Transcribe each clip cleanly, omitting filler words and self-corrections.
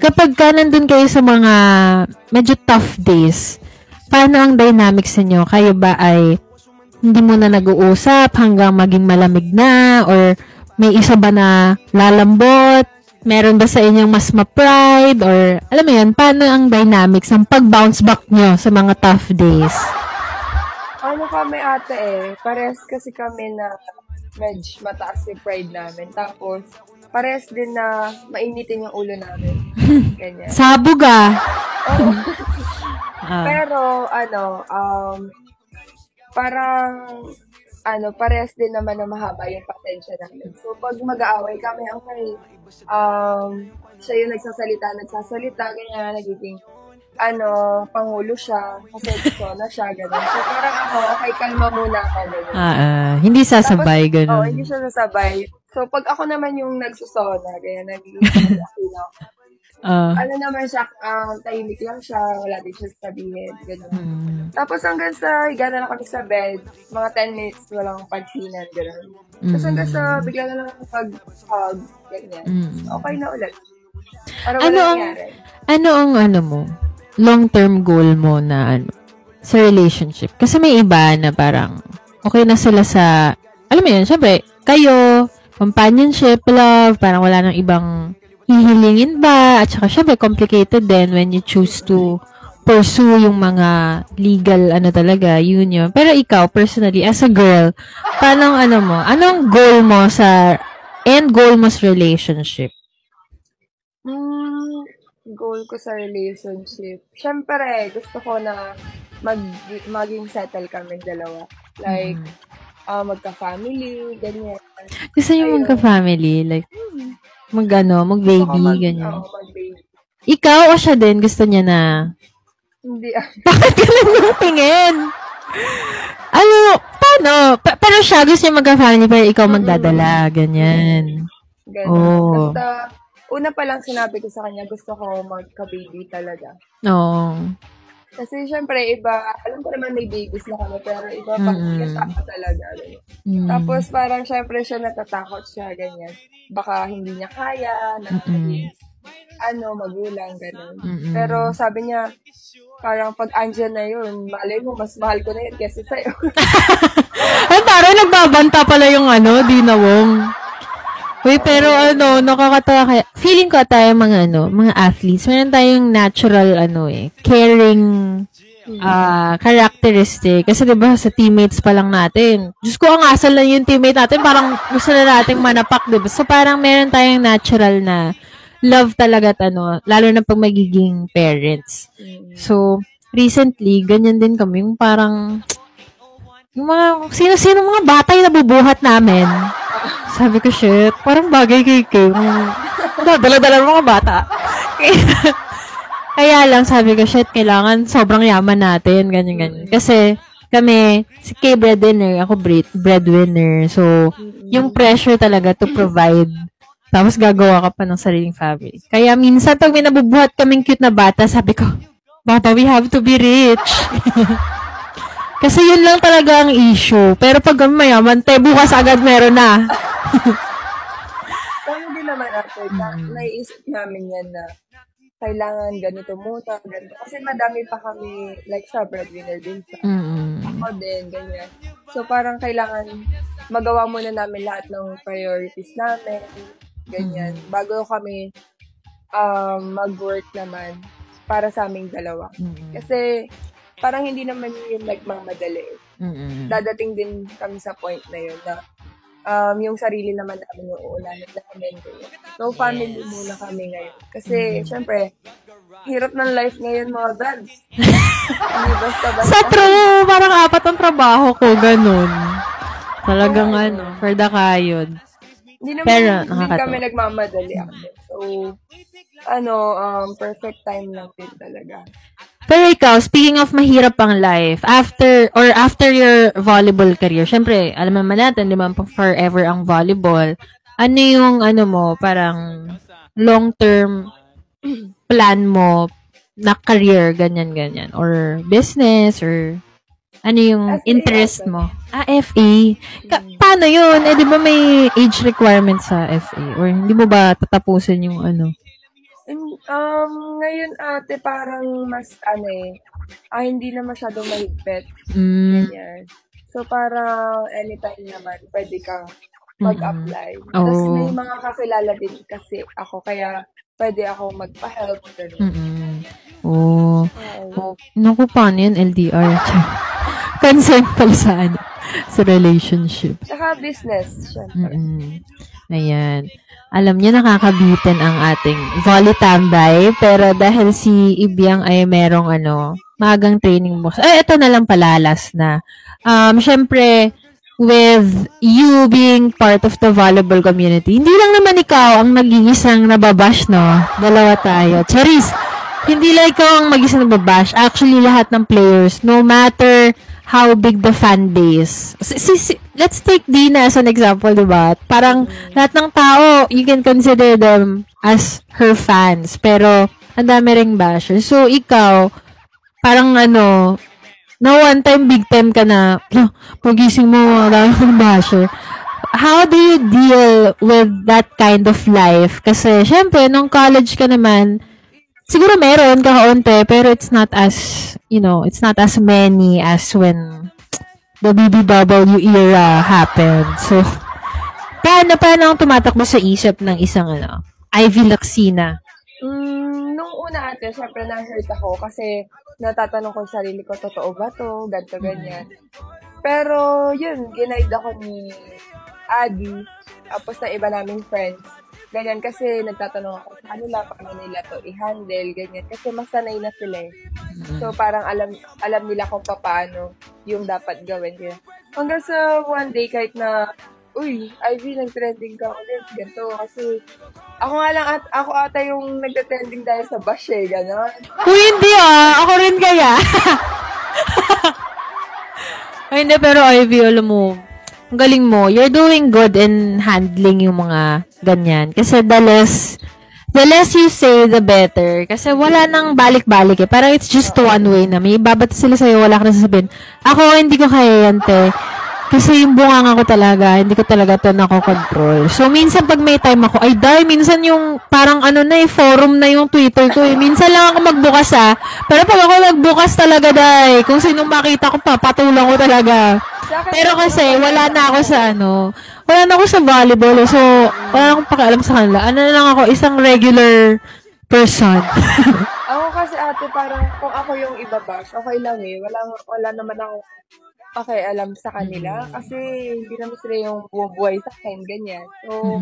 Kapag ka nandun kayo sa mga medyo tough days, paano ang dynamics ninyo? Kayo ba ay hindi mo na nag-uusap hanggang maging malamig na? Or may isa ba na lalambot? Meron ba sa inyong mas ma-pride? Or alam mo yan, paano ang dynamics ng pag-bounce back nyo sa mga tough days? Ano kami ate parehas kasi kami na medyo mataas yung pride namin. Tapos, parehas din na mainitin yung ulo namin. Ganyan. Sabog ah. Pero, parang, parehas din naman na mahaba yung pasensya namin. So, pag mag-aaway kami, okay, siya yung nagsasalita, ganyan, nagiging, pangulo siya, kasi gusto na siya, gano'n. So, parang ako, okay, kalma muna ako, gano'n. Hindi sasabay, gano'n. Hindi siya sasabay. So, pag ako naman yung nagsusona, ganyan, nagiging ako. Naman siya, tahimik lang siya, wala din siya sabihin, gano'n. Tapos hanggang sa, higa na lang kami sa bed, mga 10 minutes, walang pansinan, gano'n. Tapos hanggang sa, bigla na lang pag-hug, ganyan. Okay na ulit. Para wala nangyari. Ano ang mo? Long-term goal mo na sa relationship? Kasi may iba na parang, okay na sila sa, alam mo yun, syempre, kayo, companionship, love, parang wala nang ibang hihilingin ba? At saka, syempre, complicated din when you choose to pursue yung mga legal, talaga, union. Pero ikaw, personally, as a girl, paano mo? Anong goal mo end goal mo sa relationship? Goal ko sa relationship, syempre, gusto ko na maging settle kami dalawa. Like, magka-family, ganyan. Gusto niyo magka-family? Like, mag-baby, ganyan. Mag-baby. Ikaw o siya din, gusto niya na? Hindi. Bakit ka lang tingin? Paano? Pero siya, gusto niya magka-family, pero ikaw magdadala, ganyan. Ganun. Basta, una pa lang sinabi ko sa kanya, gusto ko magka-baby talaga. Oo. Kasi syempre, iba, alam ko naman may babies na kami, pero iba pag kasama talaga. Tapos parang syempre siya natatakot siya, ganyan. Baka hindi niya kaya, magulang, ganun. Pero sabi niya, parang pag andyan na yun, malay mo, mas mahal ko na yun kesa sa'yo. Ay, parang nagbabanta pala yung dinawong. Uy, pero nakakatawa kaya. Feeling ko tayo mga athletes, meron tayong natural, caring characteristic. Kasi diba, sa teammates pa lang natin. Diyos ko, ang asal lang yung teammate natin, parang gusto na nating manapak, diba? So, parang meron tayong natural na love talaga at lalo na pag magiging parents. So, recently, ganyan din kami, yung parang, yung mga, sino mga bata yung nabubuhat namin. Sabi ko, shit, parang bagay kay Kim. Dala-dala mga bata. Kaya lang, sabi ko, shit, kailangan sobrang yaman natin, ganyan. Kasi, kami, si Kay breadwinner, ako breadwinner. So, yung pressure talaga to provide. Tapos, gagawa ka pa ng sariling family. Kaya, minsan, pag may nabubuhat kaming cute na bata, sabi ko, bata, we have to be rich. Kasi yun lang talaga ang issue. Pero pag mayaman, bukas agad meron na. Kaya din naman after that, naiisip namin yan na kailangan ganito muna, ganito. Kasi madami pa kami, like siya, breadwinner din siya. Ako din, ganyan. So parang kailangan magawa muna namin lahat ng priorities namin, ganyan. Bago kami mag-work naman para sa aming dalawa. Kasi parang hindi naman yung nagmamadali. Dadating din kami sa point na yun na yung sarili naman namin yung uunahin namin. So, family muna kami ngayon. Kasi, syempre, hirap ng life ngayon, mga dads. Hindi basta-basta. Sa true, parang 4 ang trabaho ko, ganun. Talagang for the kayod. Hindi naman din kami nagmamadali. So, perfect time lang din talaga. Pero ikaw, speaking of mahirap ang life, after your volleyball career, syempre, alam naman natin, di ba, forever ang volleyball. Ano yung, mo, parang long-term plan mo na career, ganyan, or business, or ano yung FA interest mo? FA. Paano yun? Di ba may age requirement sa FA? Or hindi mo ba tatapusin yung Ngayon ate, parang mas, hindi na masyadong mahigpit. Ganyan. So, parang anytime naman, pwede kang mag-apply. Tapos may mga kakilala din kasi ako, kaya pwede ako magpa-help. Naku, paano yan, LDR? Concern pala sa relationship. Saka business, syempre. Ayan. Alam niyo, nakakabitin ang ating volley tambay, pero dahil si Ibiang ay merong magang training mo. Ito na lang pala, last na. Syempre, with you being part of the volleyball community, hindi lang naman ikaw ang nag-iisang nababash, no? Dalawa tayo. Charis, hindi lang ikaw ang mag-iisang nababash. Actually, lahat ng players, no matter how big the fan base. Let's take Dina as an example, diba? Parang lahat ng tao, you can consider them as her fans. Pero, ang dami ring bashers. So, ikaw, parang na one time, big time ka na, pagising mo, ang dami ng basher. How do you deal with that kind of life? Kasi, syempre, nung college ka naman, siguro meron kakaunti, pero it's not as many as when the BBW era happened. So, paano ang tumatakbo sa isip ng isang Ivy Lacsina? Nung una ate, syempre na-hurt ako kasi natatanong ko sa sarili ko, totoo ba to? Ganto, ganyan. Pero, yun, ginaid ako ni Adi, tapos na iba naming friends. Ganyan, kasi nagtatanong ako sa kanila, paano nila to i-handle, ganyan. Kasi mas sanay na sila eh. So, parang alam nila kung paano yung dapat gawin. Ganyan. Hanggang sa one day, kahit na, uy, Ivy, nag-trending ka ulit, ganito. Kasi, ako ata yung nagta-trending dahil sa bash eh, gano'n. Uy, hindi ako rin kaya. Ay, hindi, pero Ivy, alam mo, ang galing mo. You're doing good in handling yung mga ganyan. Kasi the less you say, the better. Kasi wala nang balik-balik eh. Parang it's just one way na. May ibabat sila sa'yo, wala ka na sasabihin. Ako, hindi ko kaya yan, te. Kasi yung bunganga ko talaga, hindi ko talaga to nakokontrol. So, minsan pag may time ako, minsan yung parang forum na yung Twitter ko eh. Minsan lang ako magbukas Pero pag ako nagbukas talaga, kung sinong makita ko, papatulang ko talaga. Pero kasi, wala na ako sa volleyball. So, wala akong pakialam sa kanila. Na lang ako, isang regular person. Ako kasi ate, parang kung ako yung ibabash, okay lang eh. Wala naman ako alam sa kanila. Kasi hindi naman sila yung buhay sa akin, ganyan. So,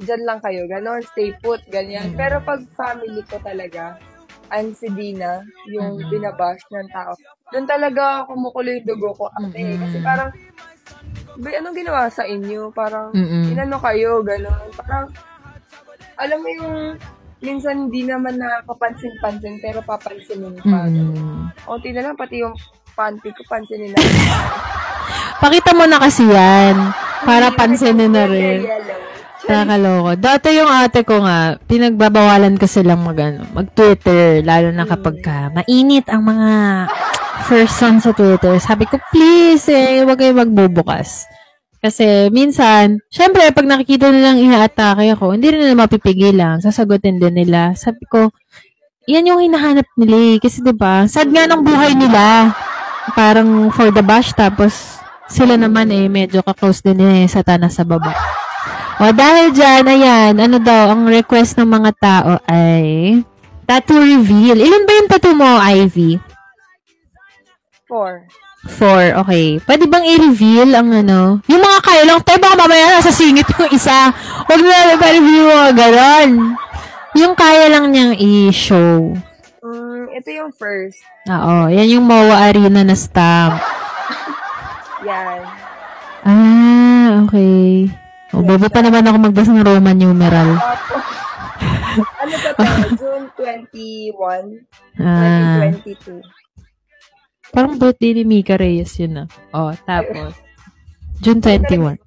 dyan lang kayo, ganon, stay put, ganyan. Pero pag family ko talaga, si Dina, yung binabash ng tao, doon talaga kumukulo yung dugo ko, ate. Kasi parang, anong ginawa sa inyo? Parang, inano kayo, ganon. Parang, alam mo yung, minsan hindi naman nakapansin-pansin, pero papansinin pa. Kunti na lang, pati yung panty ko, pansinin na. Pakita mo na kasi yan. Para pansinin na rin. Nakakaloko. Dati yung ate ko nga, pinagbabawalan ko silang mag-Twitter, lalo na kapag mainit ang mga person sa Twitter. Sabi ko, please, huwag kayo magbubukas. Kasi minsan, syempre, pag nakikita nilang ina-atake ako, hindi rin nila mapipigilan. Sasagutin din nila. Sabi ko, yan yung hinahanap nila. Kasi diba, sad nga ng buhay nila. Parang for the bash, tapos sila naman medyo ka-close din sa tanas sa baba. O dahil dyan, ayan, ang request ng mga tao ay tattoo reveal. Ilan ba yung tattoo mo, Ivy? 4, okay. Pwede bang i-reveal ang yung mga kaya lang, tayo baka mamaya nasa singit yung isa. Huwag na i-review mo, gano'n. Yung kaya lang niyang i-show. Ito yung first. Oo, yan yung MOA Arena na stamp. Yan. Okay. Baba pa naman ako magbasa ng Roman numeral. Ano ba ito? June 21, 2022. Parang birthday ni Mika Reyes yun tapos. June 21.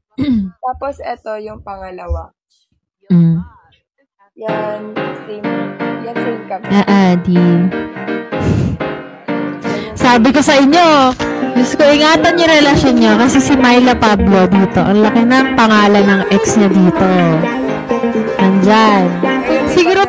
Tapos ito yung pangalawa. Yan, same kami. Di. Sabi ko sa inyo, Diyos ko, ingatan niyo relasyon niyo kasi si Myla Pablo dito. Ang laki ng pangalan ng ex niya dito. Nandyan. Siguro,